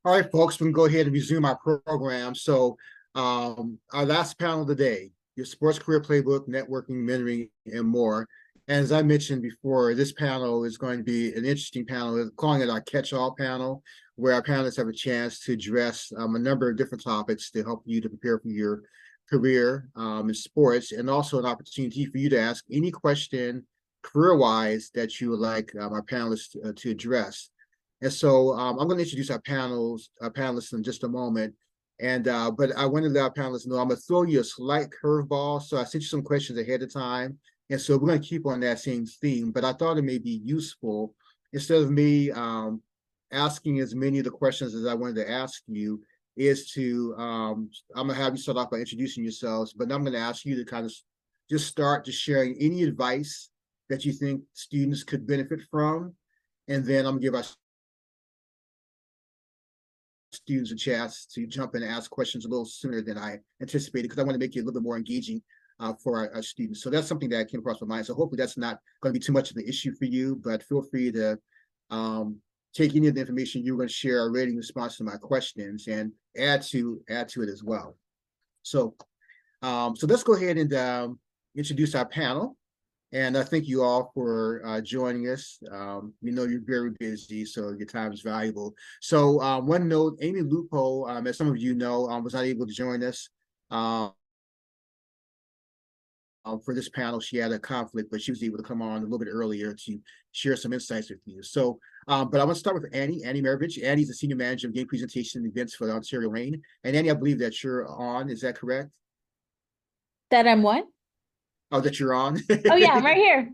All right, folks, we can go ahead and resume our program. So our last panel of the day, your sports career playbook, networking, mentoring, and more. And as I mentioned before, this panel is going to be an interesting panel. We're calling it our catch-all panel, where our panelists have a chance to address a number of different topics to help you to prepare for your career in sports, and also an opportunity for you to ask any question career-wise that you would like our panelists to address. And so I'm going to introduce our panelists in just a moment. And but I wanted to let our panelists know I'm going to throw you a slight curveball. So I sent you some questions ahead of time. And so we're going to keep on that same theme. But I thought it may be useful, instead of me asking as many of the questions as I wanted to ask you, is to I'm going to have you start off by introducing yourselves. But I'm going to ask you to kind of just start just sharing any advice that you think students could benefit from. And then I'm going to give our students a chance to jump in and ask questions a little sooner than I anticipated, because I want to make it a little bit more engaging for our students. So that's something that came across my mind. So hopefully that's not going to be too much of an issue for you, but feel free to take any of the information you're going to share already in response to my questions and add to it as well. So let's go ahead and introduce our panel. And I thank you all for joining us. We know you're very busy, so your time is valuable. So one note, Amy Lupo, as some of you know, was not able to join us for this panel. She had a conflict, but she was able to come on a little bit earlier to share some insights with you. So, but I want to start with Annie Maravich. Annie's the Senior Manager of Game Presentation and Events for the Ontario Reign. And Annie, I believe that you're on, is that correct? That I'm what? Oh, that you're on? Oh, yeah, I'm right here.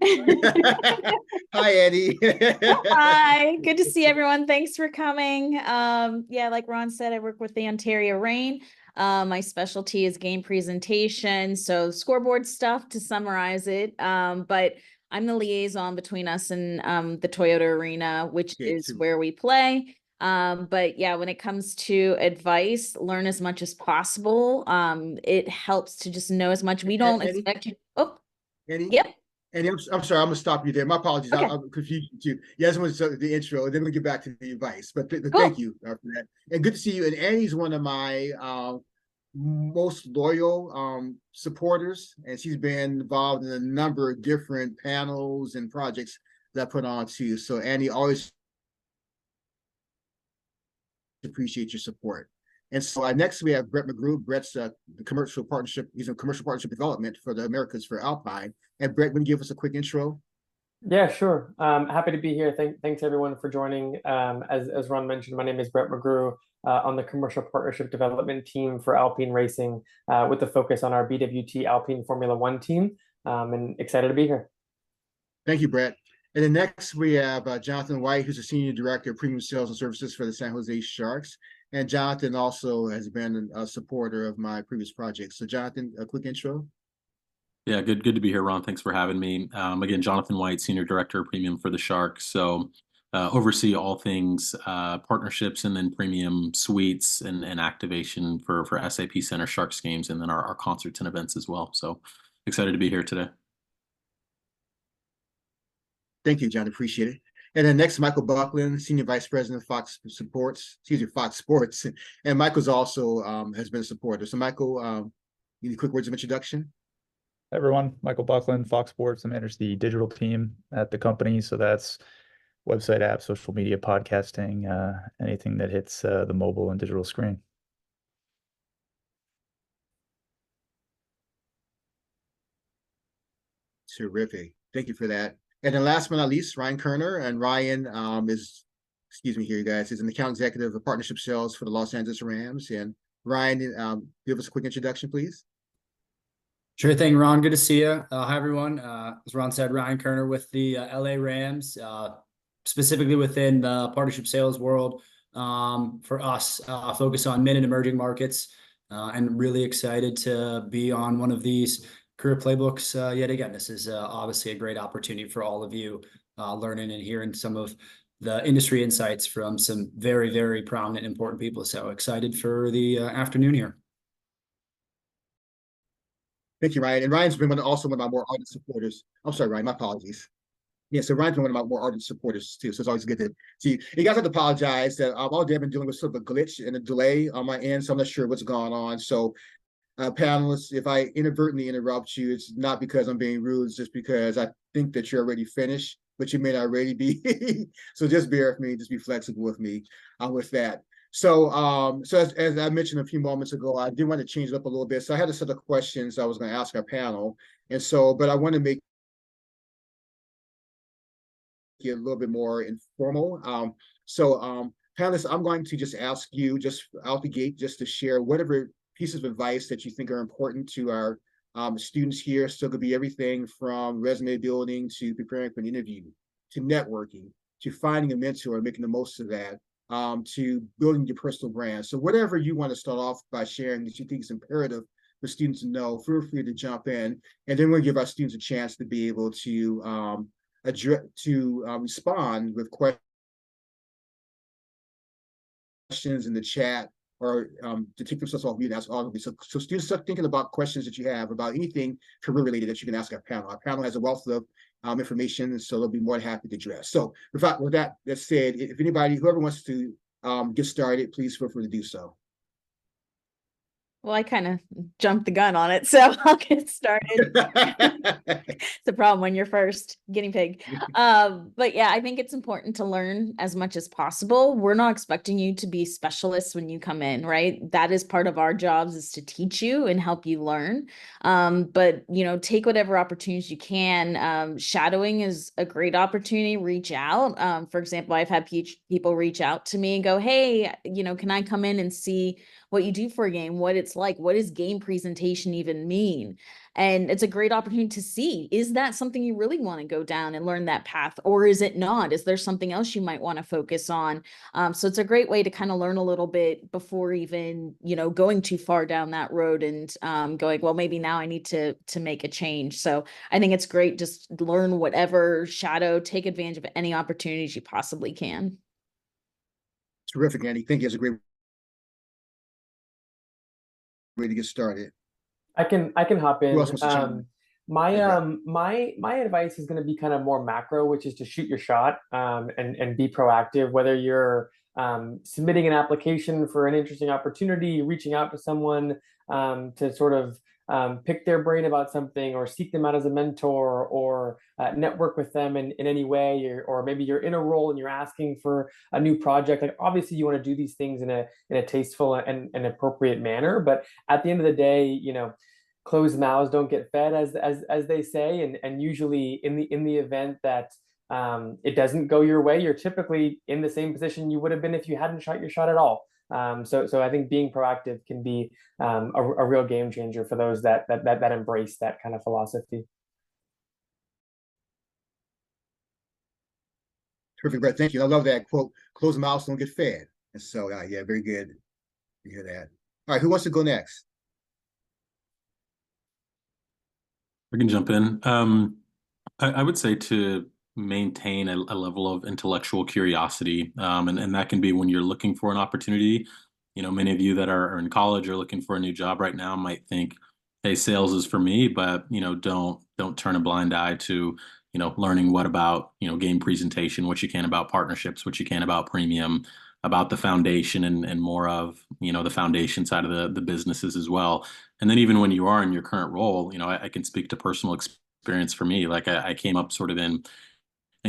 Hi, Eddie. Hi, good to see everyone. Thanks for coming. Yeah, like Ron said, I work with the Ontario Reign. My specialty is game presentation, so scoreboard stuff to summarize it. But I'm the liaison between us and the Toyota Arena, which is where we play. But yeah, when it comes to advice, learn as much as possible. It helps to just know as much. We don't expect you. Oh, Eddie? yep. And I'm sorry, I'm gonna stop you there. My apologies. Okay. I'm confused too. Yeah, I just want to the intro, and then we'll get back to the advice. But Cool. Thank you for that, and good to see you. And Annie's one of my most loyal supporters, and she's been involved in a number of different panels and projects that I put on too. So Annie, always appreciate your support. And so next we have Brett McGrew. Brett's the commercial partnership. He's in commercial partnership development for the Americas for Alpine. And Brett, can you give us a quick intro? Yeah, sure. Happy to be here. Thanks everyone for joining. As Ron mentioned, my name is Brett McGrew on the commercial partnership development team for Alpine Racing, with the focus on our BWT Alpine Formula One team. And excited to be here. Thank you, Brett. And then next we have Jonathan White, who's the Senior Director of Premium Sales and Services for the San Jose Sharks. And Jonathan also has been a supporter of my previous projects. So Jonathan, a quick intro. Yeah, good to be here, Ron. Thanks for having me. Again, Jonathan White, Senior Director of Premium for the Sharks. So oversee all things partnerships and then premium suites and activation for SAP Center Sharks games, and then our concerts and events as well. So excited to be here today. Thank you, John. Appreciate it. And then next, Michael Buckland, Senior Vice President of Fox Sports. And Michael's also has been a supporter. So Michael, any quick words of introduction? Hey everyone, Michael Buckland, Fox Sports. I manage the digital team at the company. So that's website, app, social media, podcasting, anything that hits the mobile and digital screen. Terrific. Thank you for that. And then last but not least, Ryan Kerner. And Ryan is, excuse me here, you guys, is an account executive of partnership sales for the Los Angeles Rams. And Ryan, give us a quick introduction, please. Sure thing, Ron. Good to see you. Hi, everyone. As Ron said, Ryan Kerner with the LA Rams, specifically within the partnership sales world. For us, focus on mid and emerging markets, and really excited to be on one of these career playbooks yet again. This is obviously a great opportunity for all of you, learning and hearing some of the industry insights from some very, very prominent, important people. So excited for the afternoon here. Thank you, Ryan. And Ryan's been also one of my more ardent supporters. I'm sorry, Ryan, my apologies. Yeah, so Ryan's one of my more ardent supporters too, so it's always good to see. You guys have to apologize that all day I've been dealing with sort of a glitch and a delay on my end, so I'm not sure what's going on. So, panelists, if I inadvertently interrupt you, it's not because I'm being rude, it's just because I think that you're already finished, but you may not already be. So just bear with me, just be flexible with me with that. So, as I mentioned a few moments ago, I did want to change it up a little bit. So I had a set of questions I was going to ask our panel, and so, but I want to make it a little bit more informal. Panelists, I'm going to just ask you just out the gate just to share whatever pieces of advice that you think are important to our students here. So it could be everything from resume building to preparing for an interview, to networking, to finding a mentor and making the most of that, to building your personal brand. So whatever you want to start off by sharing that you think is imperative for students to know, feel free to jump in. And then we'll give our students a chance to be able to respond with questions in the chat, or to take themselves off mute and ask audibly. So students start thinking about questions that you have about anything career related that you can ask our panel. Our panel has a wealth of information, so they'll be more than happy to address. So with that said, if anybody, whoever wants to get started, please feel free to do so. Well, I kind of jumped the gun on it, so I'll get started. It's the problem when you're first guinea pig. But yeah, I think it's important to learn as much as possible. We're not expecting you to be specialists when you come in, right? That is part of our jobs, is to teach you and help you learn. But take whatever opportunities you can. Shadowing is a great opportunity. Reach out. For example, I've had people reach out to me and go, "Hey, can I come in and see what you do for a game, what it's like, what does game presentation even mean?" And it's a great opportunity to see, is that something you really want to go down and learn that path, or is it not? Is there something else you might want to focus on? So it's a great way to kind of learn a little bit before even, going too far down that road and going, well, maybe now I need to make a change. So I think it's great. Just learn whatever, shadow, take advantage of any opportunities you possibly can. Terrific, Andy. Thank you. It's a great way to get started. I can hop in. Who else wants to chime in? My advice is going to be kind of more macro, which is to shoot your shot, and be proactive. Whether you're submitting an application for an interesting opportunity, reaching out to someone to sort of pick their brain about something, or seek them out as a mentor, or network with them in any way, or maybe you're in a role and you're asking for a new project. Like, obviously you want to do these things in a tasteful and appropriate manner, but at the end of the day, closed mouths don't get fed, as they say, and usually in the event that it doesn't go your way, you're typically in the same position you would have been if you hadn't shot your shot at all. So I think being proactive can be a real game changer for those that embrace that kind of philosophy. Terrific, Brett. Thank you. I love that quote. Closed mouths don't get fed. And so, yeah, very good to hear that. All right, who wants to go next? I can jump in. I would say to maintain a level of intellectual curiosity, and that can be when you're looking for an opportunity. Many of you that are in college or looking for a new job right now might think, "Hey, sales is for me," but don't turn a blind eye to learning what about game presentation, what you can about partnerships, what you can about premium, about the foundation, and more of the foundation side of the businesses as well. And then even when you are in your current role, I can speak to personal experience for me. Like I came up sort of in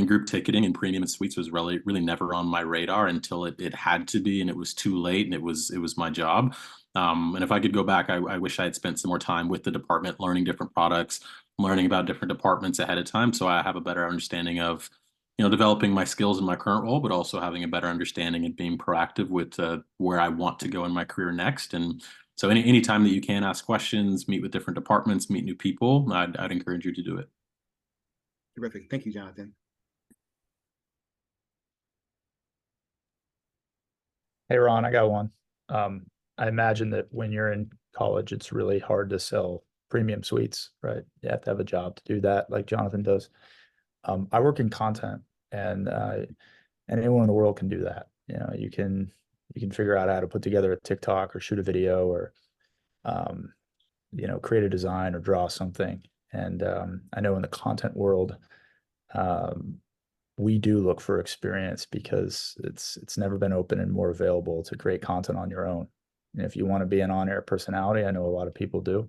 group ticketing, and premium and suites was really never on my radar until it had to be, and it was too late, and it was my job. And if I could go back, I wish I had spent some more time with the department, learning different products, learning about different departments ahead of time, so I have a better understanding of developing my skills in my current role, but also having a better understanding and being proactive with where I want to go in my career next. And so any time that you can ask questions, meet with different departments, meet new people, I'd encourage you to do it. Terrific. Thank you, Jonathan. Hey, Ron, I got one. I imagine that when you're in college, it's really hard to sell premium suites, right? You have to have a job to do that, like Jonathan does. I work in content, and anyone in the world can do that. You can figure out how to put together a TikTok or shoot a video, or create a design or draw something. And I know in the content world, we do look for experience because it's never been open and more available to create content on your own. And if you want to be an on-air personality, I know a lot of people do.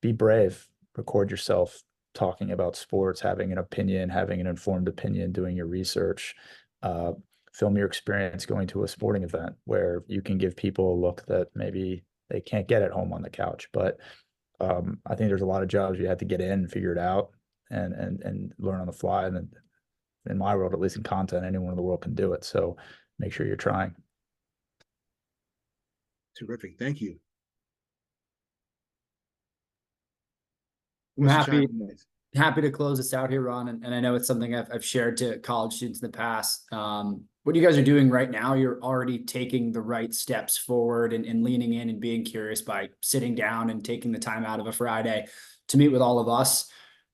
Be brave, record yourself talking about sports, having an opinion, having an informed opinion, doing your research, film your experience going to a sporting event where you can give people a look that maybe they can't get at home on the couch. But I think there's a lot of jobs you have to get in and figure it out and learn on the fly. And then in my world, at least in content, anyone in the world can do it. So make sure you're trying. Terrific. Thank you. I'm Who wants to happy. chime in next? Happy to close this out here, Ron. And I know it's something I've shared to college students in the past. What you guys are doing right now, you're already taking the right steps forward and leaning in and being curious by sitting down and taking the time out of a Friday to meet with all of us.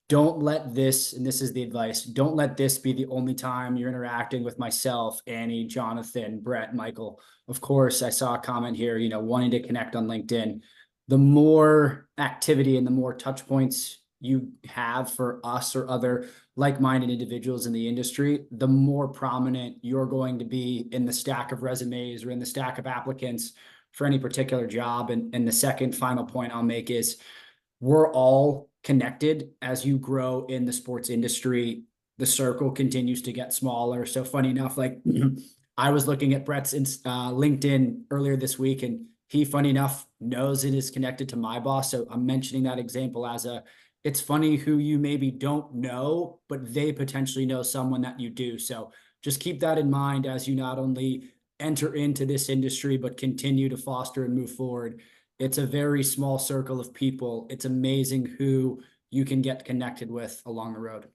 Don't let this, and this is the advice, don't let this be the only time you're interacting with myself, Annie, Jonathan, Brett, Michael. Of course, I saw a comment here, wanting to connect on LinkedIn. The more activity and the more touch points you have for us or other like-minded individuals in the industry, the more prominent you're going to be in the stack of resumes or in the stack of applicants for any particular job. And the second final point I'll make is we're all connected. As you grow in the sports industry, the circle continues to get smaller. So funny enough, like I was looking at Brett's LinkedIn earlier this week, and he, funny enough, knows it is connected to my boss. So I'm mentioning that example as it's funny who you maybe don't know, but they potentially know someone that you do. So just keep that in mind as you not only enter into this industry, but continue to foster and move forward. It's a very small circle of people. It's amazing who you can get connected with along the road.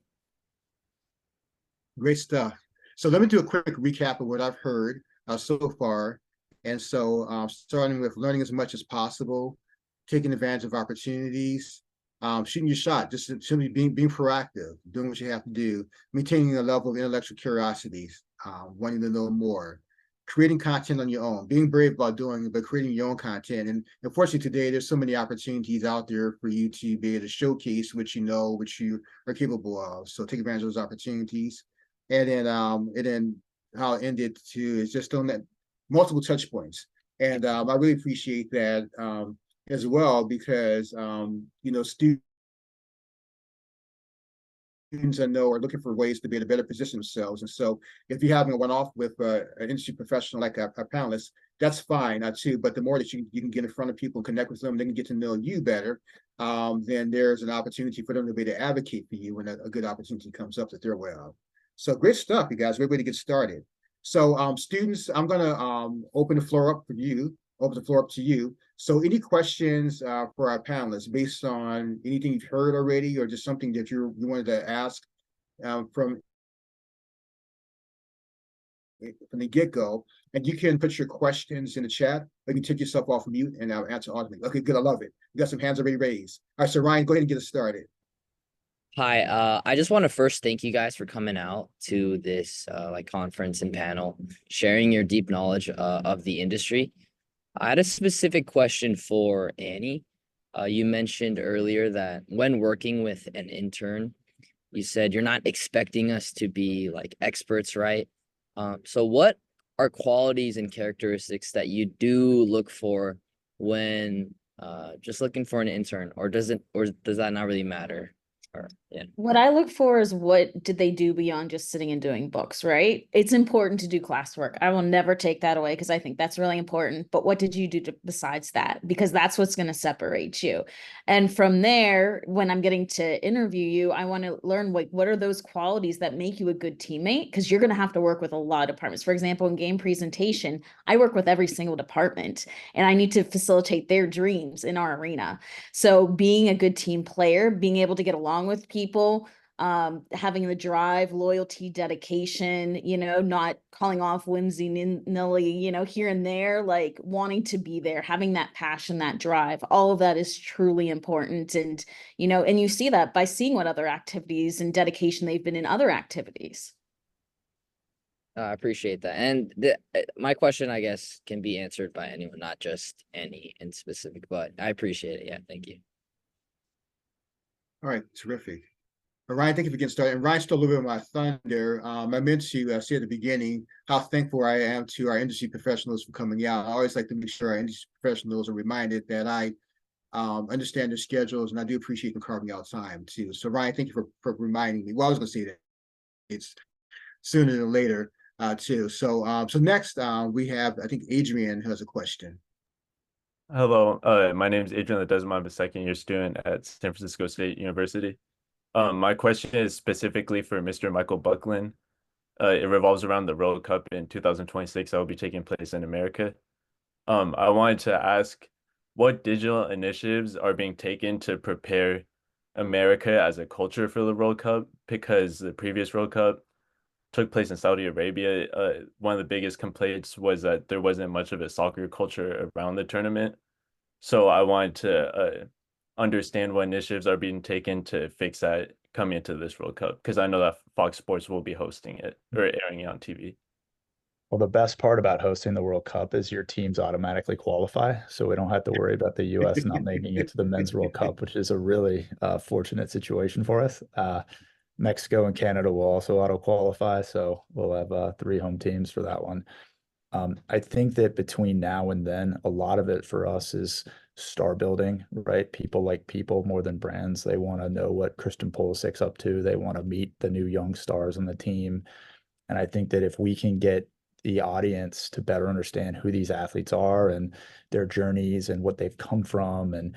Great stuff. So let me do a quick recap of what I've heard so far. And so starting with learning as much as possible, taking advantage of opportunities, shooting your shot, just simply being proactive, doing what you have to do, maintaining a level of intellectual curiosity, wanting to know more, creating content on your own, being brave about doing it, but creating your own content. And unfortunately today, there's so many opportunities out there for you to be able to showcase what you know, what you are capable of. So take advantage of those opportunities. And then how it ended too is just on that multiple touch points. And I really appreciate that as well, because students I know are looking for ways to be able to better position themselves. And so if you're having a one-off with an industry professional like a panelist, that's fine too. But the more that you can get in front of people and connect with them, they can get to know you better, then there's an opportunity for them to be able to advocate for you when a good opportunity comes up that they're aware of. So great stuff, you guys. Great way to get started. So students, I'm going to open the floor up to you. So any questions for our panelists based on anything you've heard already, or just something that you wanted to ask from the get-go? And you can put your questions in the chat, or you can take yourself off mute and I'll answer automatically. Okay, good. I love it. You got some hands already raised. All right, so Ryan, go ahead and get us started. Hi, I just want to first thank you guys for coming out to this conference and panel, sharing your deep knowledge of the industry. I had a specific question for Annie. You mentioned earlier that when working with an intern, you said you're not expecting us to be like experts, right? So what are qualities and characteristics that you do look for when just looking for an intern, or does that not really matter? Yeah. What I look for is what did they do beyond just sitting and doing books, right? It's important to do classwork. I will never take that away because I think that's really important. But what did you do besides that? Because that's what's going to separate you. And from there, when I'm getting to interview you, I want to learn what are those qualities that make you a good teammate? Because you're going to have to work with a lot of departments. For example, in game presentation, I work with every single department and I need to facilitate their dreams in our arena. So being a good team player, being able to get along with people, having the drive, loyalty, dedication, not calling off whimsy-nilly, here and there, like wanting to be there, having that passion, that drive, all of that is truly important. And, and you see that by seeing what other activities and dedication they've been in other activities. I appreciate that. And my question, I guess, can be answered by anyone, not just any in specific, but I appreciate it. Yeah, thank you. All right, terrific. But Ryan, thank you for getting started. And Ryan stole a little bit of my thunder. I meant to say at the beginning how thankful I am to our industry professionals for coming out. I always like to make sure our industry professionals are reminded that I understand their schedules, and I do appreciate them carving out time too. So Ryan, thank you for reminding me. Well, I was going to say that it's sooner than later too. So so next we have, I think Adrian has a question. Hello, my name is Adrian Ledesma. I'm a second-year student at San Francisco State University. My question is specifically for Mr. Michael Buckland. It revolves around the World Cup in 2026 that will be taking place in America. I wanted to ask what digital initiatives are being taken to prepare America as a culture for the World Cup, because the previous World Cup took place in Saudi Arabia. One of the biggest complaints was that there wasn't much of a soccer culture around the tournament. So I wanted to understand what initiatives are being taken to fix that coming into this World Cup, because I know that Fox Sports will be hosting it or airing it on TV. Well, the best part about hosting the World Cup is your teams automatically qualify, so we don't have to worry about the U.S. not making it to the Men's World Cup, which is a really fortunate situation for us. Mexico and Canada will also auto qualify, so we'll have 3 home teams for that one. I think that between now and then, a lot of it for us is star building, right? People like people more than brands. They want to know what Christian Pulisic's up to. They want to meet the new young stars on the team. And I think that if we can get the audience to better understand who these athletes are and their journeys and what they've come from, and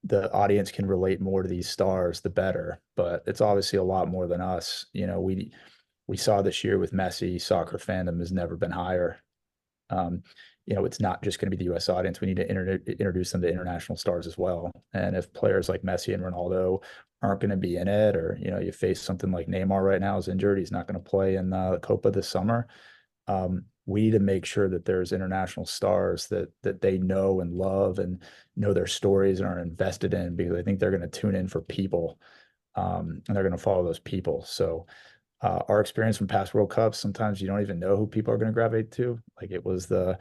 the audience can relate more to these stars, the better. But it's obviously a lot more than us. You know, we saw this year with Messi, soccer fandom has never been higher. You know, it's not just going to be the U.S. audience. We need to introduce them to international stars as well. And if players like Messi and Ronaldo aren't going to be in it, or, you know, you face something like Neymar right now is injured, he's not going to play in the Copa this summer. We need to make sure that there's international stars that they know and love and know their stories and are invested in, because I think they're going to tune in for people, and they're going to follow those people. So our experience from past World Cups, sometimes you don't even know who people are going to gravitate to. Like it was the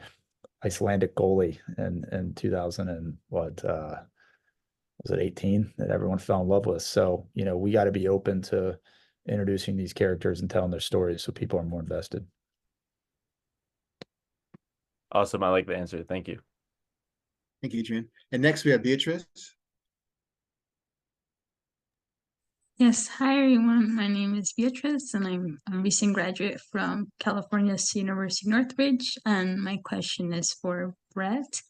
Icelandic goalie in 2000 and what was it 18 that everyone fell in love with. So, you know, we got to be open to introducing these characters and telling their stories so people are more invested. Awesome. I like the answer. Thank you. Thank you, Adrian. And next we have Beatrice. Yes, hi everyone. My name is Beatrice, and I'm a recent graduate from California's University of Northridge. And my question is for Brett.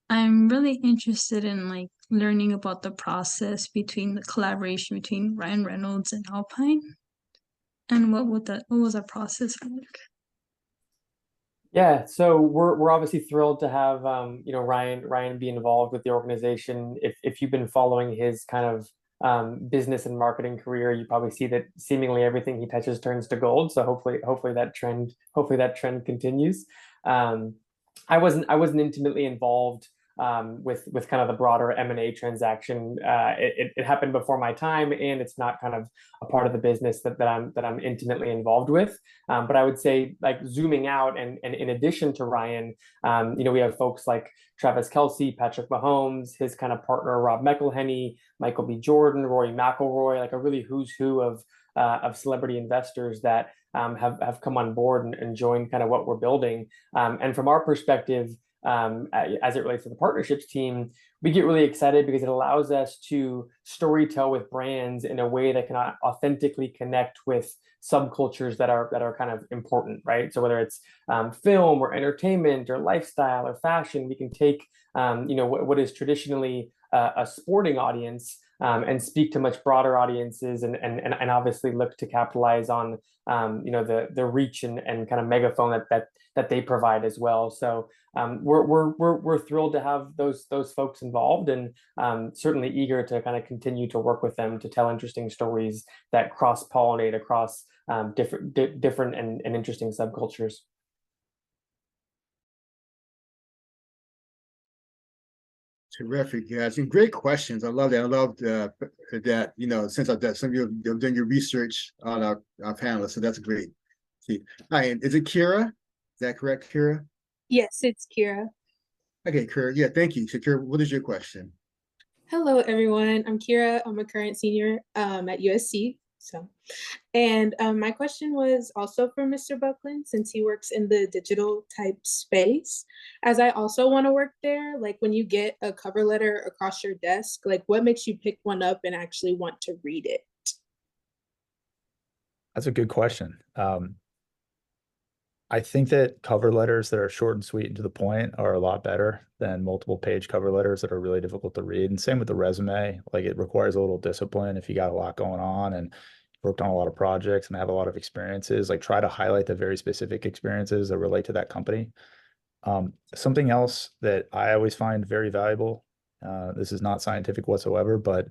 I'm really interested in learning about the process between the collaboration between Ryan Reynolds and Alpine, and what was that process like? Yeah, so we're obviously thrilled to have you know, Ryan be involved with the organization. If you've been following his kind of business and marketing career, you probably see that seemingly everything he touches turns to gold. So hopefully that trend continues. I wasn't intimately involved with kind of the broader M&A transaction. It happened before my time, and it's not kind of a part of the business that I'm intimately involved with. But I would say, like, zooming out, and in addition to Ryan, you know, we have folks like Travis Kelce, Patrick Mahomes, his kind of partner Rob McElhenney, Michael B. Jordan, Rory McIlroy, like a really who's who of celebrity investors that have come on board and joined kind of what we're building. And from our perspective, as it relates to the partnerships team, we get really excited because it allows us to storytell with brands in a way that can authentically connect with subcultures that are kind of important, right? So whether it's film or entertainment or lifestyle or fashion, we can take you know, what is traditionally a sporting audience and speak to much broader audiences, and obviously look to capitalize on you know, the reach and kind of megaphone that they provide as well. So we're thrilled to have those folks involved, and certainly eager to kind of continue to work with them to tell interesting stories that cross-pollinate across different and interesting subcultures. Terrific, guys, and great questions. I love that. I love that, you know, since I've done some of you have done your research on our panelists, so that's great. See, hi, and is it Kira? Is that correct, Kira? Yes, it's Kira. Okay, Kira. Yeah, thank you. So, Kira, what is your question? Hello, everyone. I'm Kira. I'm a current senior at USC. And my question was also for Mr. Buckland, since he works in the digital type space. As I also want to work there, like when you get a cover letter across your desk, like what makes you pick one up and actually want to read it? That's a good question. I think that cover letters that are short and sweet and to the point are a lot better than multiple page cover letters that are really difficult to read. And same with the resume. Like it requires a little discipline if you got a lot going on and worked on a lot of projects and have a lot of experiences. Like try to highlight the very specific experiences that relate to that company. Something else that I always find very valuable, this is not scientific whatsoever, but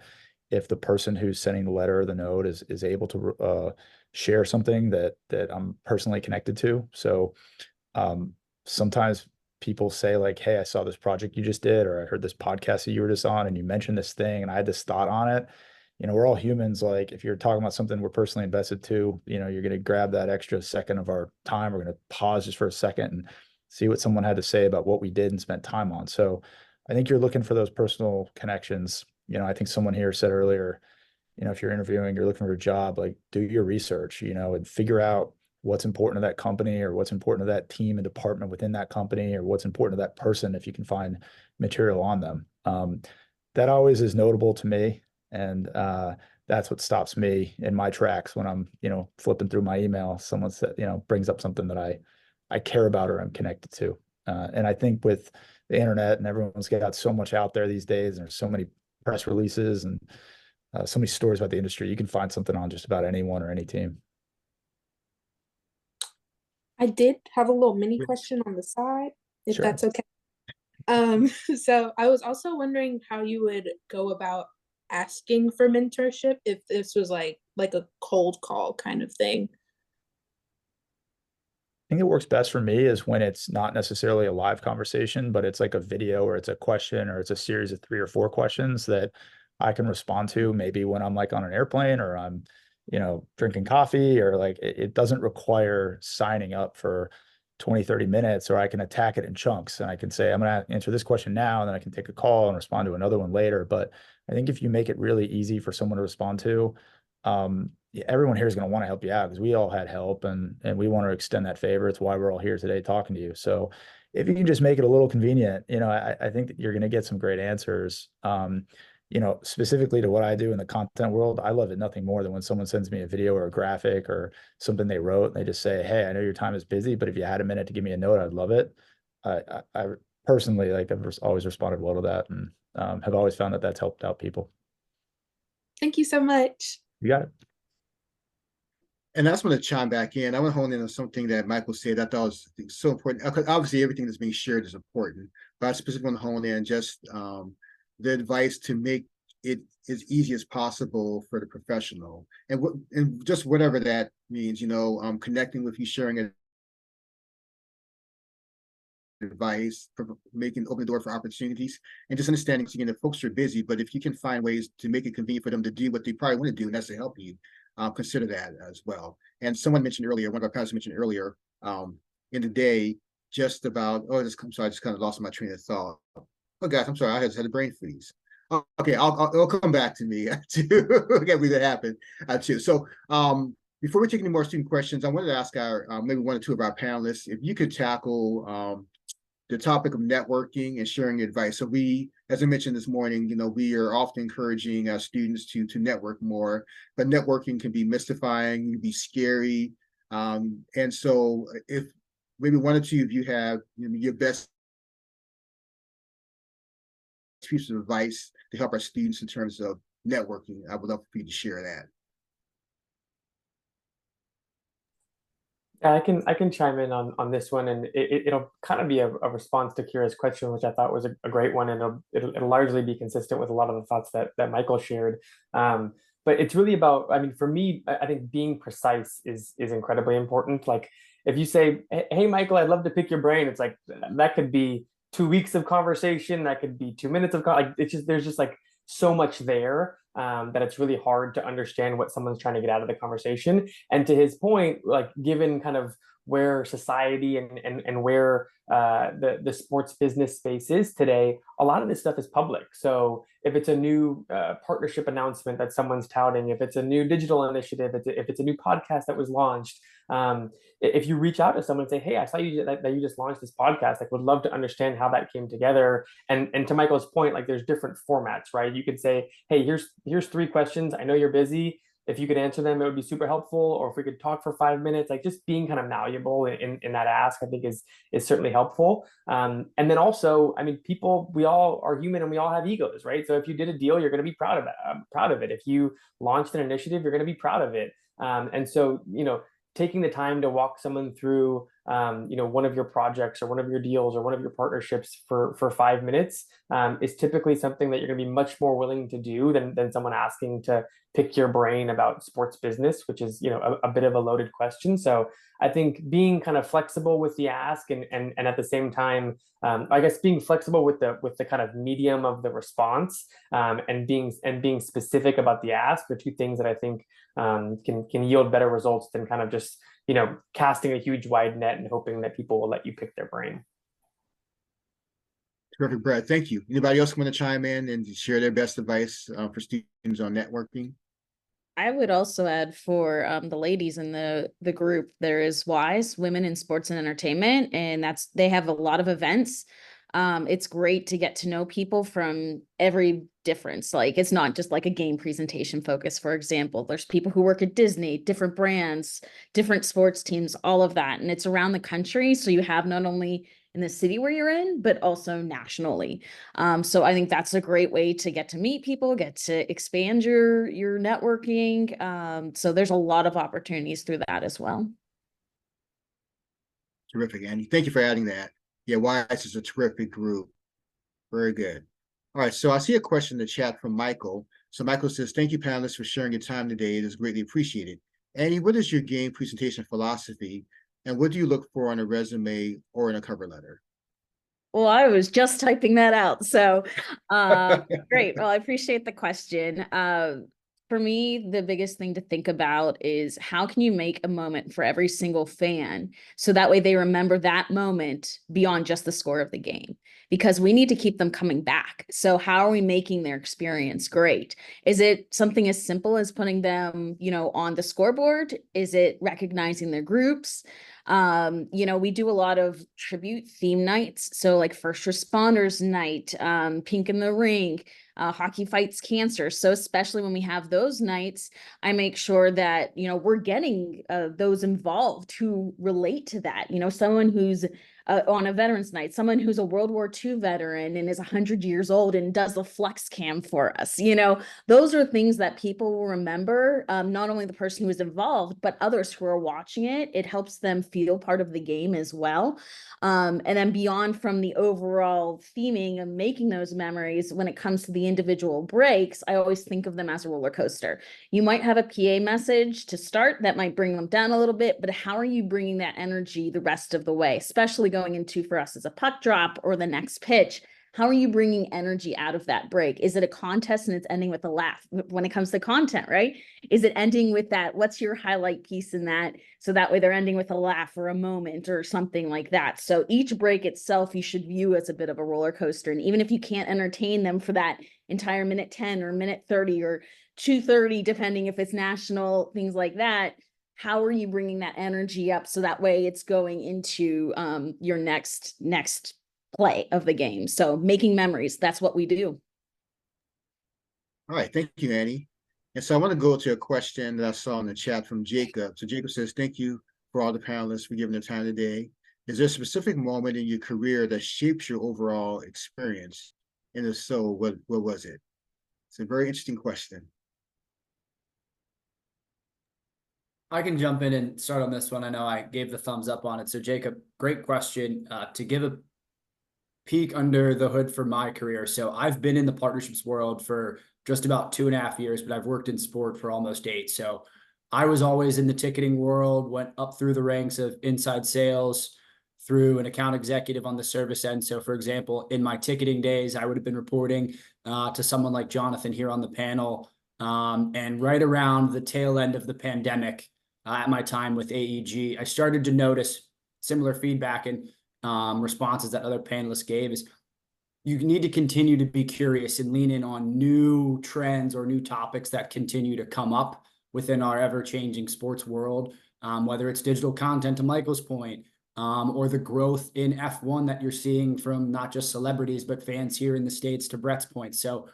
if the person who's sending the letter or the note is able to share something that I'm personally connected to. So sometimes people say like, hey, I saw this project you just did, or I heard this podcast that you were just on and you mentioned this thing and I had this thought on it. You know, we're all humans. Like if you're talking about something we're personally invested to, you know, you're going to grab that extra second of our time. We're going to pause just for a second and see what someone had to say about what we did and spent time on. So I think you're looking for those personal connections. You know, I think someone here said earlier, you know, if you're interviewing, you're looking for a job, like do your research, you know, and figure out what's important to that company or what's important to that team and department within that company or what's important to that person if you can find material on them. That always is notable to me. And that's what stops me in my tracks when I'm, you know, flipping through my email. Someone said, you know, brings up something that I care about or I'm connected to. And I think with the internet and everyone's got so much out there these days, and there's so many press releases and so many stories about the industry, you can find something on just about anyone or any team. I did have a little mini question on the side, if Sure. that's okay. So I was also wondering how you would go about asking for mentorship if this was like a cold call kind of thing. I think it works best for me is when it's not necessarily a live conversation, but it's like a video or it's a question or it's a series of 3 or 4 questions that I can respond to maybe when I'm like on an airplane or I'm, you know, drinking coffee or like it doesn't require signing up for 20, 30 minutes, or I can attack it in chunks and I can say, I'm going to answer this question now, and then I can take a call and respond to another one later. But I think if you make it really easy for someone to respond to, everyone here is going to want to help you out because we all had help and we want to extend that favor. It's why we're all here today talking to you. So if you can just make it a little convenient, you know, I think that you're going to get some great answers. You know, specifically to what I do in the content world, I love it nothing more than when someone sends me a video or a graphic or something they wrote and they just say, hey, I know your time is busy, but if you had a minute to give me a note, I'd love it. I personally, like, I've always responded well to that and have always found that that's helped out people. Thank you so much. You got it. And I just want to chime back in. I want to hone in on something that Michael said. I thought was so important. Obviously, everything that's being shared is important, but I specifically want to hone in just the advice to make it as easy as possible for the professional, and just whatever that means. You know, connecting with you, sharing advice, making open the door for opportunities, and just understanding again that folks are busy, but if you can find ways to make it convenient for them to do what they probably want to do, and that's to help you, consider that as well. And someone mentioned earlier, one of our panelists mentioned earlier, in the day, just about, I'm sorry, I just kind of lost my train of thought. Oh gosh, I'm sorry, I just had a brain freeze. Oh, okay, it'll come back to me too. I can't believe that happened too. So before we take any more student questions, I wanted to ask our maybe 1 or 2 of our panelists if you could tackle the topic of networking and sharing advice. So we, as I mentioned this morning, you know, we are often encouraging our students to network more, but networking can be mystifying, can be scary. And so if maybe 1 or 2 of you have, you know, your best piece of advice to help our students in terms of networking, I would love for you to share that. I can chime in on this one, and it'll kind of be a response to Kira's question, which I thought was a great one, and it'll largely be consistent with a lot of the thoughts that Michael shared. But it's really about, I mean, for me, I think being precise is incredibly important. Like if you say, hey, Michael, I'd love to pick your brain, it's like that could be 2 weeks of conversation, that could be 2 minutes of like it's just there's just like so much there that it's really hard to understand what someone's trying to get out of the conversation. And to his point, like given kind of where society and where the sports business space is today, a lot of this stuff is public. So if it's a new partnership announcement that someone's touting, if it's a new digital initiative, if it's a new podcast that was launched, if you reach out to someone and say, hey, I saw you that you just launched this podcast, like would love to understand how that came together. And to Michael's point, like there's different formats, right? You could say, hey, here's 3 questions. I know you're busy. If you could answer them, it would be super helpful. Or if we could talk for 5 minutes, like just being kind of malleable in that ask, I think is certainly helpful. And then also, I mean, we all are human and we all have egos, right? So if you did a deal, you're going to be proud of it. If you launched an initiative, you're going to be proud of it. And so, taking the time to walk someone through, one of your projects or one of your deals or one of your partnerships for 5 minutes is typically something that you're going to be much more willing to do than someone asking to pick your brain about sports business, which is, a bit of a loaded question. So I think being kind of flexible with the ask and at the same time, I guess being flexible with the kind of medium of the response and being specific about the ask are 2 things that I think can yield better results than kind of just casting a huge wide net and hoping that people will let you pick their brain. Terrific, Brett. Thank you. Anybody else want to chime in and share their best advice for students on networking? I would also add for the ladies in the group, there is WISE, Women in Sports and Entertainment, and they have a lot of events. It's great to get to know people from every difference. Like it's not just like a game presentation focus, for example. There's people who work at Disney, different brands, different sports teams, all of that. And it's around the country. So you have not only in the city where you're in, but also nationally. So I think that's a great way to get to meet people, get to expand your networking. So there's a lot of opportunities through that as well. Terrific, Andy. Thank you for adding that. Yeah, WISE is a terrific group. Very good. All right, so I see a question in the chat from Michael. So Michael says, thank you, panelists, for sharing your time today. It is greatly appreciated. Andy, what is your game presentation philosophy? And what do you look for on a resume or in a cover letter? Well, I was just typing that out. So great. Well, I appreciate the question. For me, the biggest thing to think about is how can you make a moment for every single fan so that way they remember that moment beyond just the score of the game, because we need to keep them coming back. So how are we making their experience great? Is it something as simple as putting them, on the scoreboard? Is it recognizing their groups? We do a lot of tribute theme nights. So like First Responders Night, Pink in the Ring, Hockey Fights Cancer. So especially when we have those nights, I make sure that, we're getting those involved who relate to that. Someone who's on a veterans night, someone who's a World War II veteran and is 100 years old and does the flex cam for us. Those are things that people will remember, not only the person who was involved, but others who are watching it. It helps them feel part of the game as well. And then beyond from the overall theming of making those memories, when it comes to the individual breaks, I always think of them as a roller coaster. You might have a PA message to start that might bring them down a little bit, but how are you bringing that energy the rest of the way, especially going into, for us, as a puck drop or the next pitch? How are you bringing energy out of that break? Is it a contest and it's ending with a laugh when it comes to content, right? Is it ending with that? What's your highlight piece in that? So that way they're ending with a laugh or a moment or something like that. So each break itself, you should view as a bit of a roller coaster. And even if you can't entertain them for that entire minute 10 or minute 30 or 2:30, depending if it's national, things like that, how are you bringing that energy up so that way it's going into your next play of the game? So making memories, that's what we do. All right, thank you, Annie. And so I want to go to a question that I saw in the chat from Jacob. So Jacob says, thank you for all the panelists for giving their time today. Is there a specific moment in your career that shapes your overall experience? And if so, what was it? It's a very interesting question. I can jump in and start on this one. I know I gave the thumbs up on it. So Jacob, great question. To give a peek under the hood for my career. So I've been in the partnerships world for just about 2.5 years, but I've worked in sport for almost 8. So I was always in the ticketing world, went up through the ranks of inside sales, through an account executive on the service end. So for example, in my ticketing days, I would have been reporting to someone like Jonathan here on the panel. And right around the tail end of the pandemic, at my time with AEG, I started to notice similar feedback and responses that other panelists gave is you need to continue to be curious and lean in on new trends or new topics that continue to come up within our ever-changing sports world, whether it's digital content, to Michael's point, or the growth in F1 that you're seeing from not just celebrities, but fans here in the States, to Brett's point. So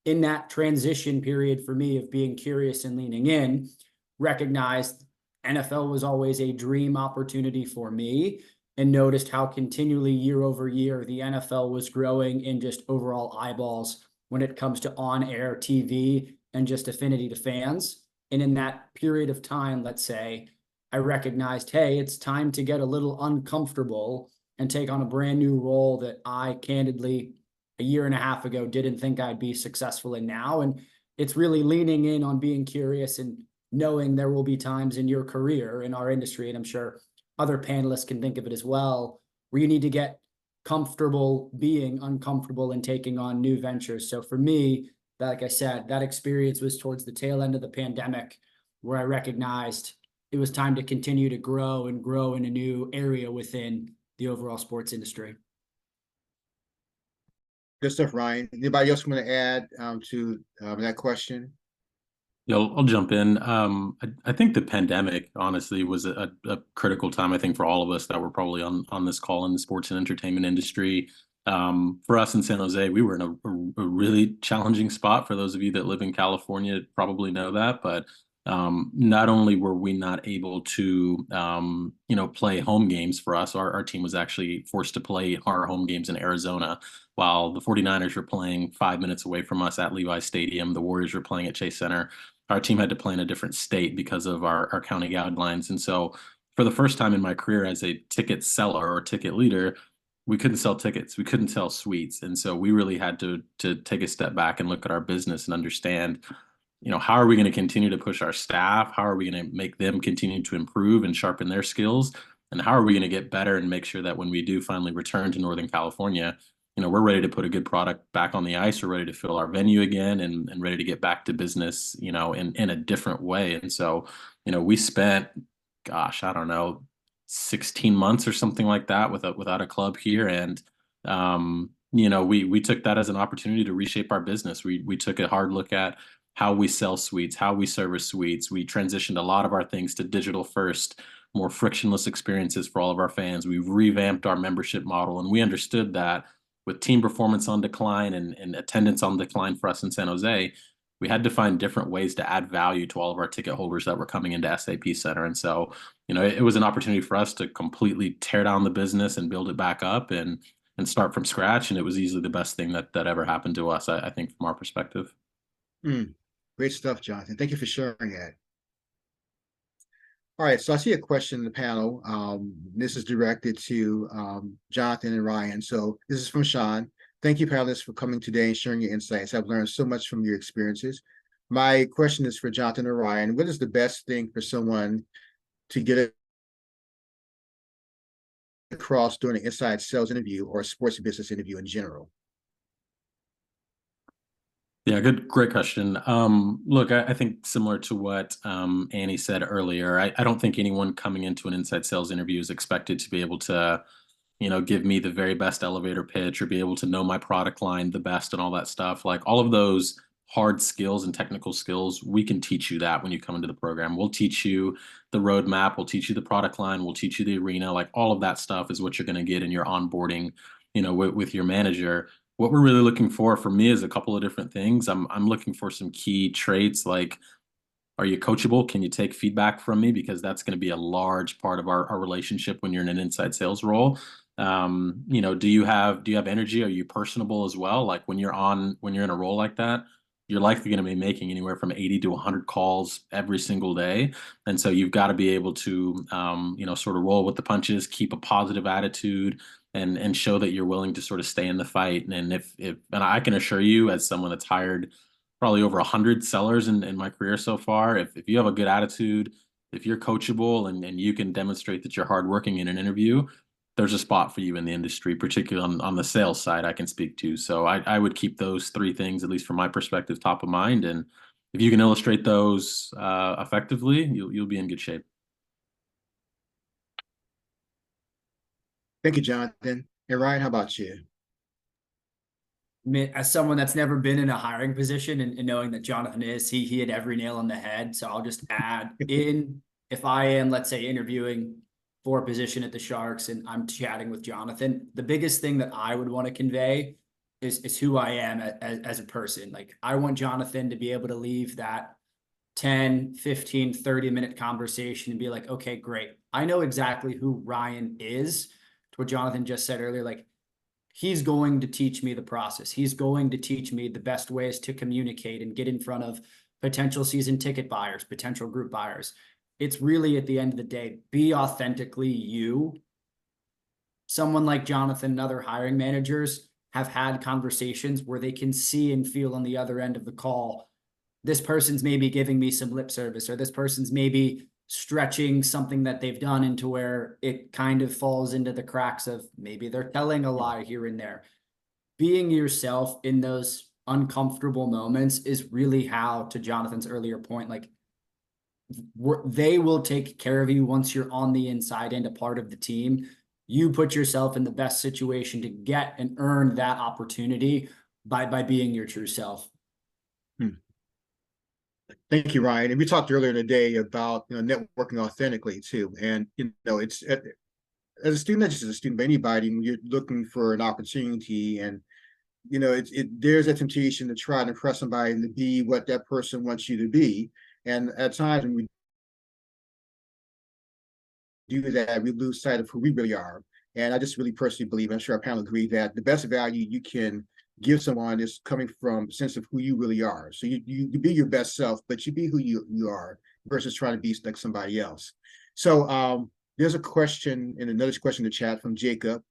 in that transition period for me of being curious and leaning in, recognized NFL was always a dream opportunity for me, and noticed how continually year over year the NFL was growing in just overall eyeballs when it comes to on-air TV and just affinity to fans. And in that period of time, let's say, I recognized, hey, it's time to get a little uncomfortable and take on a brand new role that I candidly, a year and a half ago, didn't think I'd be successful in now. And it's really leaning in on being curious and knowing there will be times in your career in our industry, and I'm sure other panelists can think of it as well, where you need to get comfortable being uncomfortable and taking on new ventures. So for me, like I said, that experience was towards the tail end of the pandemic, where I recognized it was time to continue to grow and grow in a new area within the overall sports industry. Good stuff, Ryan. Anybody else want to add to that question? Yeah, I'll jump in. I think the pandemic, honestly, was a critical time, I think, for all of us that were probably on this call in the sports and entertainment industry. For us in San Jose, we were in a really challenging spot. For those of you that live in California, probably know that. But not only were we not able to, play home games for us, our team was actually forced to play our home games in Arizona, while the 49ers were playing 5 minutes away from us at Levi Stadium. The Warriors were playing at Chase Center. Our team had to play in a different state because of our county guidelines. And so for the first time in my career as a ticket seller or ticket leader, we couldn't sell tickets. We couldn't sell suites. And so we really had to take a step back and look at our business and understand, how are we going to continue to push our staff? How are we going to make them continue to improve and sharpen their skills? And how are we going to get better and make sure that when we do finally return to Northern California, we're ready to put a good product back on the ice. We're ready to fill our venue again and ready to get back to business, in a different way. And so, we spent, gosh, I don't know, 16 months or something like that without a club here. And, we took that as an opportunity to reshape our business. We took a hard look at how we sell suites, how we service suites. We transitioned a lot of our things to digital first, more frictionless experiences for all of our fans. We've revamped our membership model, and we understood that with team performance on decline and attendance on decline for us in San Jose, we had to find different ways to add value to all of our ticket holders that were coming into SAP Center. And so, it was an opportunity for us to completely tear down the business and build it back up and start from scratch. And it was easily the best thing that ever happened to us, I think, from our perspective. Great stuff, Jonathan. Thank you for sharing that. All right, so I see a question in the panel. This is directed to Jonathan and Ryan. So this is from Sean. Thank you, panelists, for coming today and sharing your insights. I've learned so much from your experiences. My question is for Jonathan and Ryan. What is the best thing for someone to get across during an inside sales interview or a sports business interview in general? Yeah, great question. Look, I think similar to what Annie said earlier, I don't think anyone coming into an inside sales interview is expected to be able to, give me the very best elevator pitch or be able to know my product line the best and all that stuff. Like all of those hard skills and technical skills, we can teach you that when you come into the program. We'll teach you the roadmap, we'll teach you the product line, we'll teach you the arena. Like all of that stuff is what you're going to get in your onboarding, with your manager. What we're really looking for me is a couple of different things. I'm looking for some key traits like, are you coachable? Can you take feedback from me? Because that's going to be a large part of our relationship when you're in an inside sales role. Do you have energy? Are you personable as well? Like when you're in a role like that, you're likely going to be making anywhere from 80 to 100 calls every single day. And so you've got to be able to, sort of roll with the punches, keep a positive attitude, and show that you're willing to sort of stay in the fight. And and I can assure you, as someone that's hired probably over 100 sellers in my career so far, if you have a good attitude, if you're coachable and you can demonstrate that you're hardworking in an interview, there's a spot for you in the industry, particularly on the sales side I can speak to. So I would keep those three things, at least from my perspective, top of mind. And if you can illustrate those effectively, you'll be in good shape. Thank you, Jonathan. And Ryan, how about you? I mean, as someone that's never been in a hiring position and knowing that Jonathan is, he hit every nail on the head. So I'll just add in, if I am, let's say, interviewing for a position at the Sharks and I'm chatting with Jonathan, the biggest thing that I would want to convey is who I am as a person. Like, I want Jonathan to be able to leave that 10, 15, 30-minute conversation and be like, okay, great. I know exactly who Ryan is. To what Jonathan just said earlier, like, he's going to teach me the process. He's going to teach me the best ways to communicate and get in front of potential season ticket buyers, potential group buyers. It's really, at the end of the day, be authentically you. Someone like Jonathan and other hiring managers have had conversations where they can see and feel on the other end of the call, this person's maybe giving me some lip service, or this person's maybe stretching something that they've done into where it kind of falls into the cracks of maybe they're telling a lie here and there. Being yourself in those uncomfortable moments is really how, to Jonathan's earlier point, like, they will take care of you once you're on the inside and a part of the team. You put yourself in the best situation to get and earn that opportunity by being your true self. Thank you, Ryan. And we talked earlier today about, networking authentically too. And, it's as a student, not just as a student, but anybody, when you're looking for an opportunity, and, there's a temptation to try to impress somebody and to be what that person wants you to be. And at times when we do that, we lose sight of who we really are. And I just really personally believe, I'm sure our panel agree, that the best value you can give someone is coming from a sense of who you really are. So you be your best self, but you be who you are versus trying to be like somebody else. So there's a question, and another question in the chat from Jacob.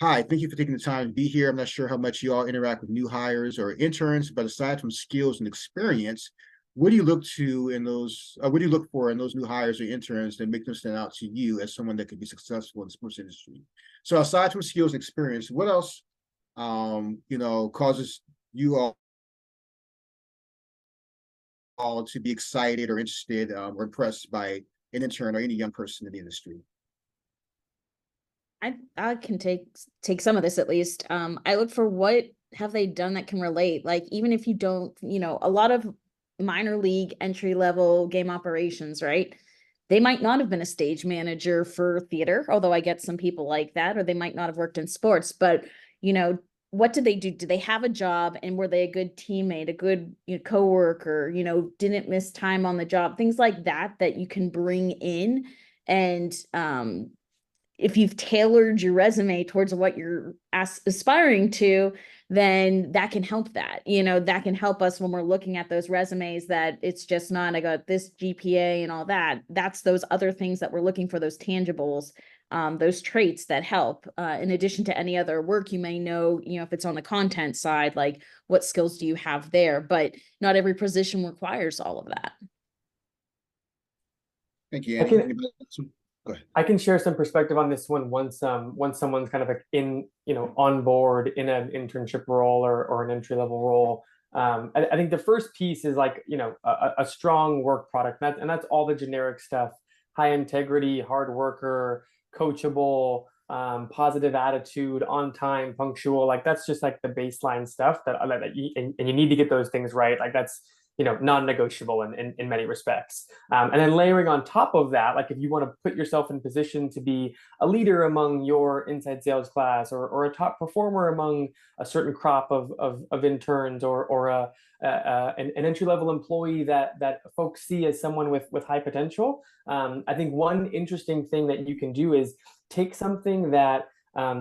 Hi, thank you for taking the time to be here. I'm not sure how much you all interact with new hires or interns, but aside from skills and experience, what do you look to in those? What do you look for in those new hires or interns that make them stand out to you as someone that could be successful in the sports industry? So aside from skills and experience, what else, causes you all to be excited or interested or impressed by an intern or any young person in the industry? I can take some of this at least. I look for what have they done that can relate. Like, even if you don't, a lot of minor league entry level game operations, right? They might not have been a stage manager for theater, although I get some people like that, or they might not have worked in sports, but what did they do? Did they have a job, and were they a good teammate, a good coworker, didn't miss time on the job, things like that you can bring in. And if you've tailored your resume towards what you're aspiring to, then that can help that, that can help us when we're looking at those resumes, that it's just not, I got this GPA and all that. That's those other things that we're looking for, those tangibles, those traits that help, in addition to any other work you may know, if it's on the content side, like what skills do you have there? But not every position requires all of that. Thank you, Andy. Go ahead. I can share some perspective on this one once someone's kind of like on board in an internship role or an entry level role. I think the first piece is like, a strong work product, and that's all the generic stuff: high integrity, hard worker, coachable, positive attitude, on time, punctual. Like, that's just like the baseline stuff that and you need to get those things right. Like, that's non-negotiable in many respects. And then layering on top of that, like, if you want to put yourself in position to be a leader among your inside sales class, or a top performer among a certain crop of interns, or an entry-level employee that folks see as someone with high potential, I think one interesting thing that you can do is take something that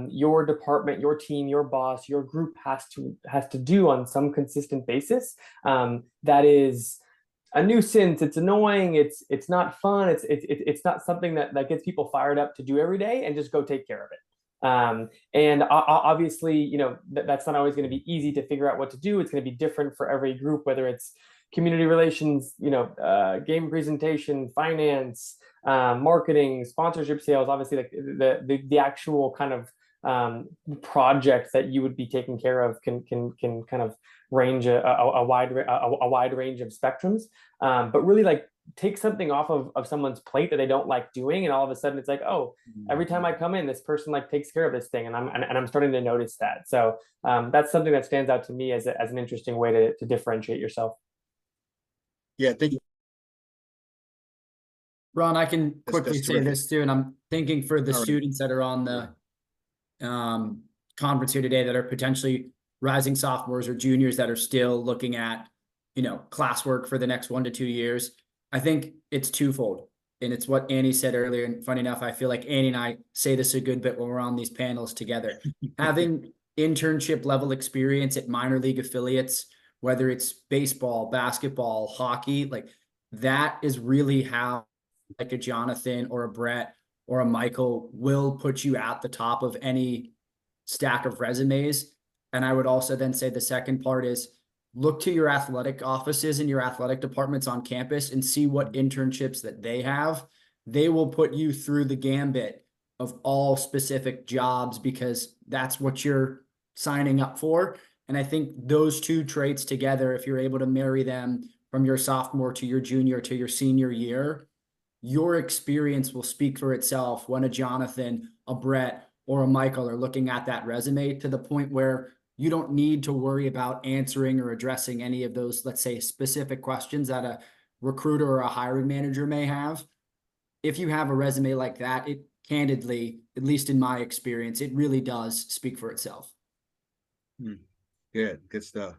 your department, your team, your boss, your group has to do on some consistent basis, that is a nuisance, it's annoying, it's not fun, it's not something that gets people fired up to do every day, and just go take care of it. And obviously, that's not always going to be easy to figure out what to do. It's going to be different for every group, whether it's community relations, game presentation, finance, marketing, sponsorship, sales. Obviously, like the actual kind of project that you would be taking care of can kind of range a wide range of spectrums, but really like take something off of someone's plate that they don't like doing, and all of a sudden it's like, oh, every time I come in, this person like takes care of this thing, and I'm starting to notice that. So that's something that stands out to me as an interesting way to differentiate yourself. Yeah, thank you. Ron, I can That's quickly say terrific. this too, and I'm thinking for the All right. students that are on the conference here today that are potentially rising sophomores or juniors that are still looking at, classwork for the next 1 to 2 years. I think it's twofold. And it's what Annie said earlier. And funny enough, I feel like Annie and I say this a good bit when we're on these panels together. Having internship level experience at minor league affiliates, whether it's baseball, basketball, hockey, like that is really how like a Jonathan or a Brett or a Michael will put you at the top of any stack of resumes. And I would also then say the second part is look to your athletic offices and your athletic departments on campus and see what internships that they have. They will put you through the gambit of all specific jobs because that's what you're signing up for. And I think those two traits together, if you're able to marry them from your sophomore to your junior to your senior year, your experience will speak for itself when a Jonathan, a Brett, or a Michael are looking at that resume, to the point where you don't need to worry about answering or addressing any of those, let's say, specific questions that a recruiter or a hiring manager may have. If you have a resume like that, it candidly, at least in my experience, it really does speak for itself. Good stuff.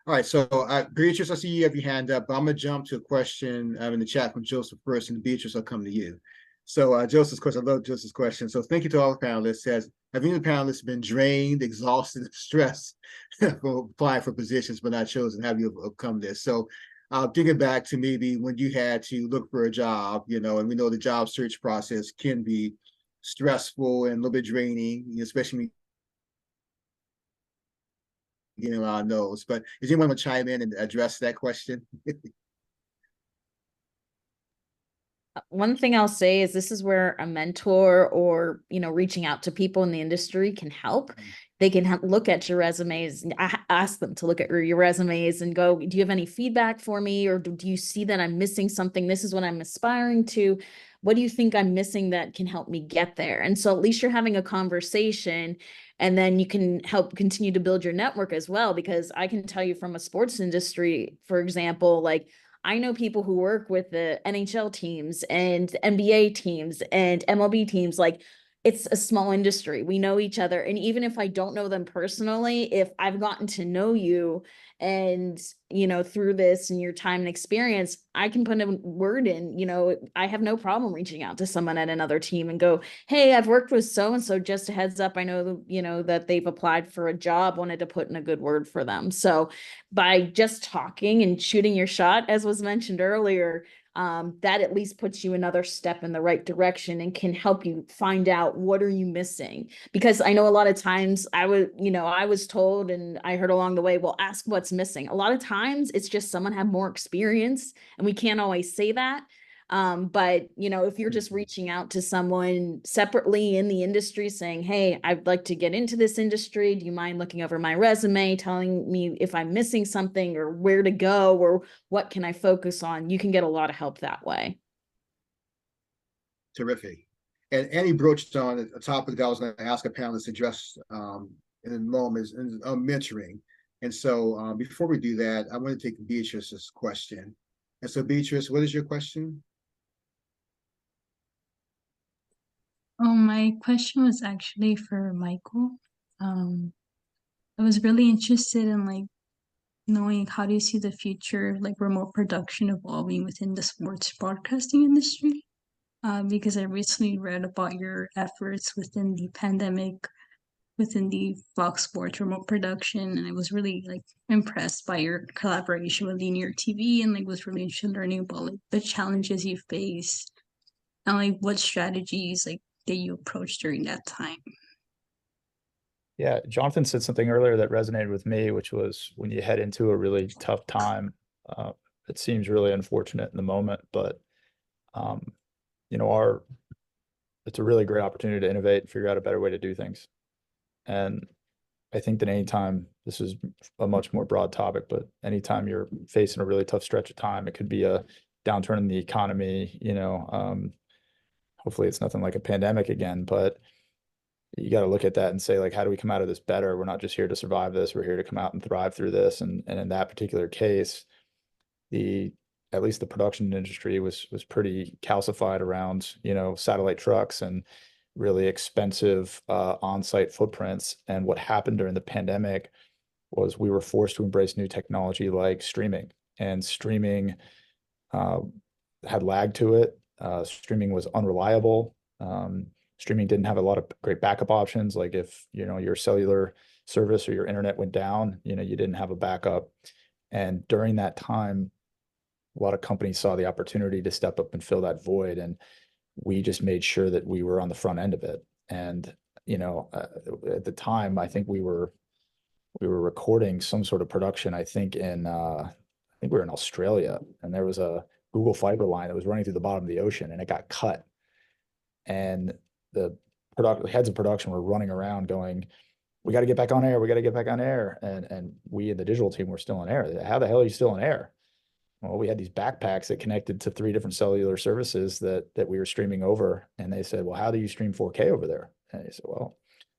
All right, so Beatrice, I see you have your hand up, but I'm gonna jump to a question in the chat from Joseph first, and Beatrice, I'll come to you. So Joseph's question, I love Joseph's question. So thank you to all the panelists. Says, have any of the panelists been drained, exhausted, stressed for applying for positions but not chosen? Have you overcome this? So thinking back to maybe when you had to look for a job, and we know the job search process can be stressful and a little bit draining, especially when getting a lot of no's. But is anyone going to chime in and address that question? One thing I'll say is this is where a mentor or, reaching out to people in the industry can help. They can look at your resumes and ask them to look at your resumes and go, do you have any feedback for me? Or do you see that I'm missing something? This is what I'm aspiring to. What do you think I'm missing that can help me get there? And so at least you're having a conversation, and then you can help continue to build your network as well. Because I can tell you from a sports industry, for example, like I know people who work with the NHL teams and NBA teams and MLB teams. Like, it's a small industry. We know each other. And even if I don't know them personally, if I've gotten to know you and, through this and your time and experience, I can put a word in, I have no problem reaching out to someone at another team and go, hey, I've worked with so-and-so, just a heads up. I know, that they've applied for a job, wanted to put in a good word for them. So by just talking and shooting your shot, as was mentioned earlier, that at least puts you another step in the right direction and can help you find out what are you missing. Because I know a lot of times I was told and I heard along the way, well, ask what's missing. A lot of times it's just someone have more experience, and we can't always say that. But if you're just reaching out to someone separately in the industry saying, hey, I'd like to get into this industry. Do you mind looking over my resume, telling me if I'm missing something or where to go or what can I focus on? You can get a lot of help that way. Terrific. And Annie broached on a topic that I was going to ask a panelist to address in a moment is mentoring. And so before we do that, I want to take Beatrice's question. And so Beatrice, what is your question? Oh, my question was actually for Michael. I was really interested in knowing how do you see the future of remote production evolving within the sports broadcasting industry? Because I recently read about your efforts within the pandemic, within the Fox Sports remote production, and I was really impressed by your collaboration with linear TV, and was really interested in learning about the challenges you faced and what strategies that you approached during that time. Yeah, Jonathan said something earlier that resonated with me, which was when you head into a really tough time, it seems really unfortunate in the moment, but it's a really great opportunity to innovate and figure out a better way to do things. And I think that anytime, this is a much more broad topic, but anytime you're facing a really tough stretch of time, it could be a downturn in the economy, hopefully it's nothing like a pandemic again, but you got to look at that and say, like, how do we come out of this better? We're not just here to survive this, we're here to come out and thrive through this. And in that particular case, at least the production industry was pretty calcified around, satellite trucks and really expensive on-site footprints. And what happened during the pandemic was we were forced to embrace new technology like streaming. And streaming had lag to it. Streaming was unreliable. Streaming didn't have a lot of great backup options. Like if, your cellular service or your internet went down, you didn't have a backup. And during that time, a lot of companies saw the opportunity to step up and fill that void. And we just made sure that we were on the front end of it. And, at the time, I think we were recording some sort of production, I think we were in Australia, and there was a Google fiber line that was running through the bottom of the ocean, and it got cut. And the heads of production were running around going, we got to get back on air. We got to get back on air. And we in the digital team were still on air. How the hell are you still on air? Well, we had these backpacks that connected to 3 different cellular services that we were streaming over. And they said, well, how do you stream 4K over there? And I said, well,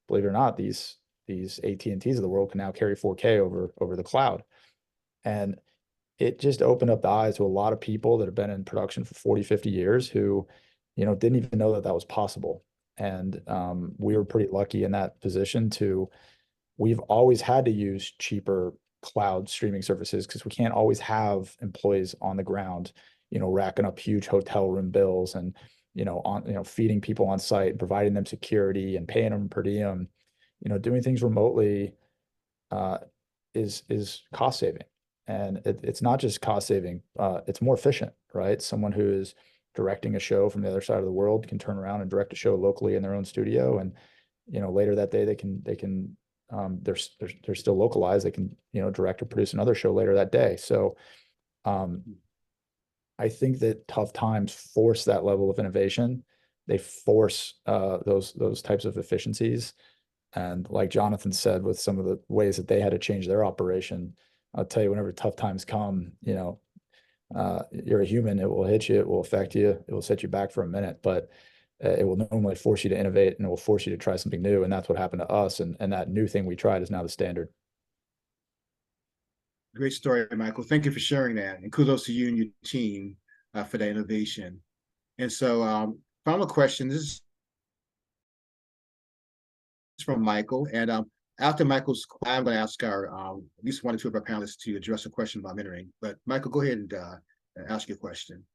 believe it or not, these AT&Ts of the world can now carry 4K over the cloud. And it just opened up the eyes to a lot of people that have been in production for 40, 50 years who, didn't even know that was possible. And we were pretty lucky in that position we've always had to use cheaper cloud streaming services because we can't always have employees on the ground, racking up huge hotel room bills and, feeding people on site and providing them security and paying them per diem. Doing things remotely is cost saving. And it's not just cost saving, it's more efficient, right? Someone who is directing a show from the other side of the world can turn around and direct a show locally in their own studio. And, later that day they're still localized. They can, direct or produce another show later that day. So I think that tough times force that level of innovation. They force those types of efficiencies. And like Jonathan said, with some of the ways that they had to change their operation, I'll tell you, whenever tough times come, you're a human, it will hit you, it will affect you, it will set you back for a minute, but it will normally force you to innovate and it will force you to try something new. And that's what happened to us. And that new thing we tried is now the standard. Great story, Michael. Thank you for sharing that. And kudos to you and your team for that innovation. And so final question, this is from Michael. And after Michael's, I'm going to ask our at least 1 or 2 of our panelists to address a question about mentoring. But Michael, go ahead and ask your question.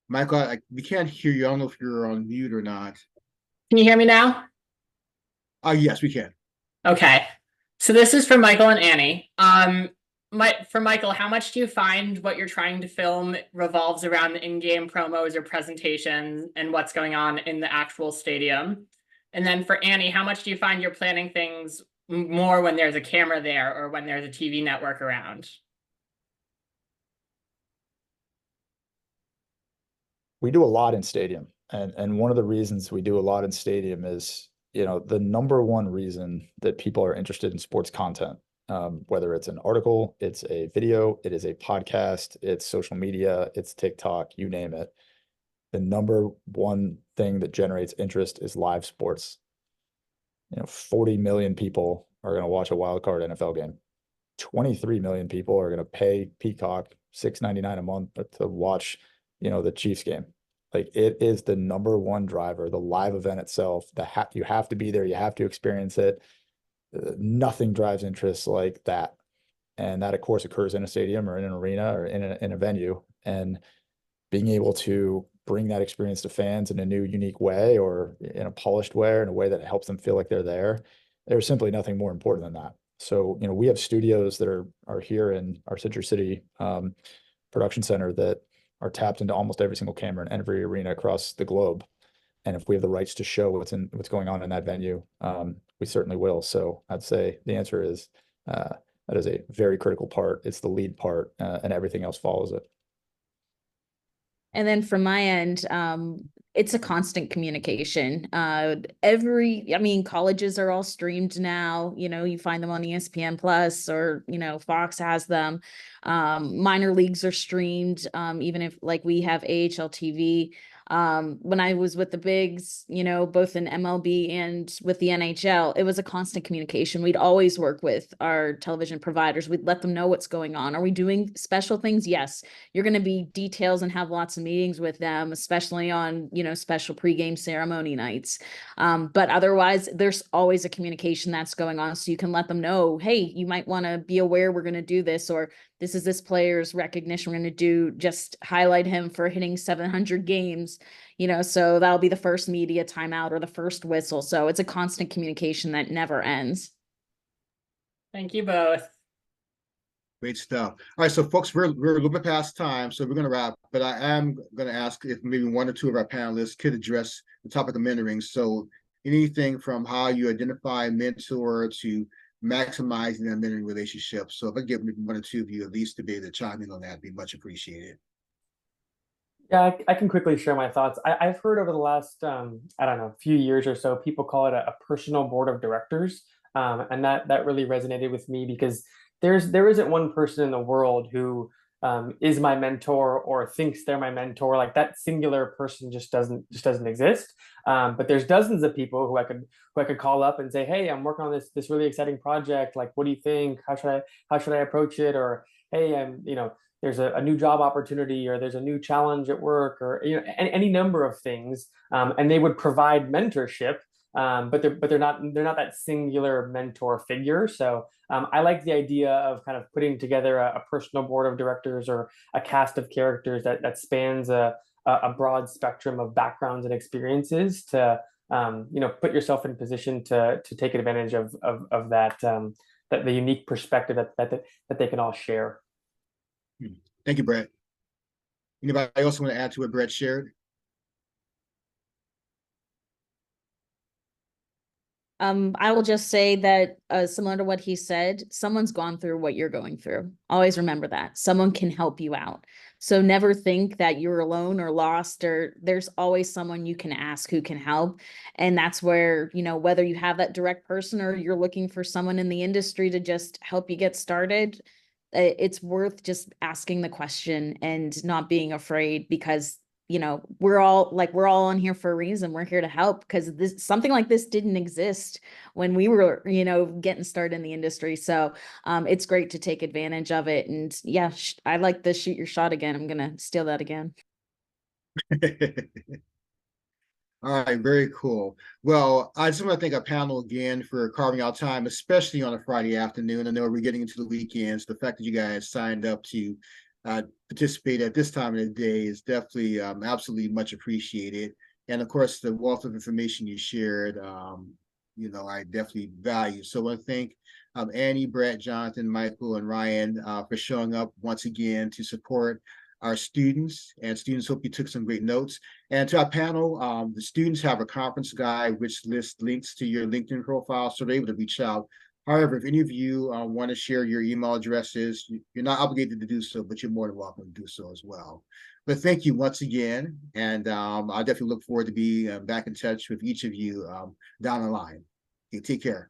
Michael, we can't hear you. I don't know if you're on mute or not. Can you hear me now? Yes, we can. Okay. So this is from Michael and Annie. For Michael, how much do you find what you're trying to film revolves around the in-game promos or presentations and what's going on in the actual stadium? And then for Annie, how much do you find you're planning things more when there's a camera there or when there's a TV network around? We do a lot in stadium. And one of the reasons we do a lot in stadium is, the number one reason that people are interested in sports content, whether it's an article, it's a video, it is a podcast, it's social media, it's TikTok, you name it. The number one thing that generates interest is live sports. 40 million people are going to watch a wild card NFL game. 23 million people are going to pay Peacock $6.99 a month to watch, the Chiefs game. Like, it is the number one driver, the live event itself. You have to be there. You have to experience it. Nothing drives interest like that. And that, of course, occurs in a stadium or in an arena or in a venue. And being able to bring that experience to fans in a new, unique way, or in a polished way, or in a way that helps them feel like they're there, there's simply nothing more important than that. So, we have studios that are here in our Citrus City production center that are tapped into almost every single camera in every arena across the globe. And if we have the rights to show what's going on in that venue, we certainly will. So I'd say the answer is that is a very critical part. It's the lead part, and everything else follows it. And then from my end, it's a constant communication. Colleges are all streamed now. You find them on ESPN Plus, or Fox has them. Minor leagues are streamed, even if like we have AHL TV. When I was with the bigs, both in MLB and with the NHL, it was a constant communication. We'd always work with our television providers. We'd let them know what's going on. Are we doing special things? Yes. You're going to be details and have lots of meetings with them, especially on, special pregame ceremony nights. But otherwise, there's always a communication that's going on. So you can let them know, hey, you might want to be aware we're going to do this, or this is this player's recognition we're going to do. Just highlight him for hitting 700 games, so that'll be the first media timeout or the first whistle. So it's a constant communication that never ends. Thank you both. Great stuff. All right, so folks, we're a little bit past time, so we're going to wrap, but I am going to ask if maybe one or two of our panelists could address the topic of mentoring. So anything from how you identify a mentor to maximizing that mentoring relationship. So if I give maybe one or two of you at least to be able to chime in on that, it'd be much appreciated. Yeah, I can quickly share my thoughts. I've heard over the last, few years or so, people call it a personal board of directors. And that really resonated with me, because there isn't one person in the world who is my mentor or thinks they're my mentor. Like, that singular person just doesn't exist. But there's dozens of people who I could call up and say, hey, I'm working on this really exciting project. Like, what do you think? How should I approach it? Or, hey, there's a new job opportunity, or there's a new challenge at work, or any number of things, and they would provide mentorship, but they're not that singular mentor figure. So I like the idea of kind of putting together a personal board of directors, or a cast of characters that spans a broad spectrum of backgrounds and experiences to put yourself in position to take advantage of that the unique perspective that they can all share. Thank you, Brett. Anybody else want to add to what Brett shared? I will just say that similar to what he said, someone's gone through what you're going through. Always remember that. Someone can help you out. So never think that you're alone or lost, or there's always someone you can ask who can help. And that's where, whether you have that direct person or you're looking for someone in the industry to just help you get started, it's worth just asking the question and not being afraid, because we're all on here for a reason. We're here to help, because something like this didn't exist when we were getting started in the industry. So it's great to take advantage of it. And yeah, I like the shoot your shot again. I'm gonna steal that again. All right, very cool. Well, I just want to thank our panel again for carving out time, especially on a Friday afternoon. I know we're getting into the weekends. The fact that you guys signed up to participate at this time of the day is definitely absolutely much appreciated. And of course, the wealth of information you shared, I definitely value. So I want to thank Annie, Brett, Jonathan, Michael, and Ryan for showing up once again to support our students, and students hope you took some great notes. And to our panel, the students have a conference guide which lists links to your LinkedIn profile, so they're able to reach out. However, if any of you want to share your email addresses, you're not obligated to do so, but you're more than welcome to do so as well. But thank you once again, and I definitely look forward to be back in touch with each of you down the line. Okay, take care.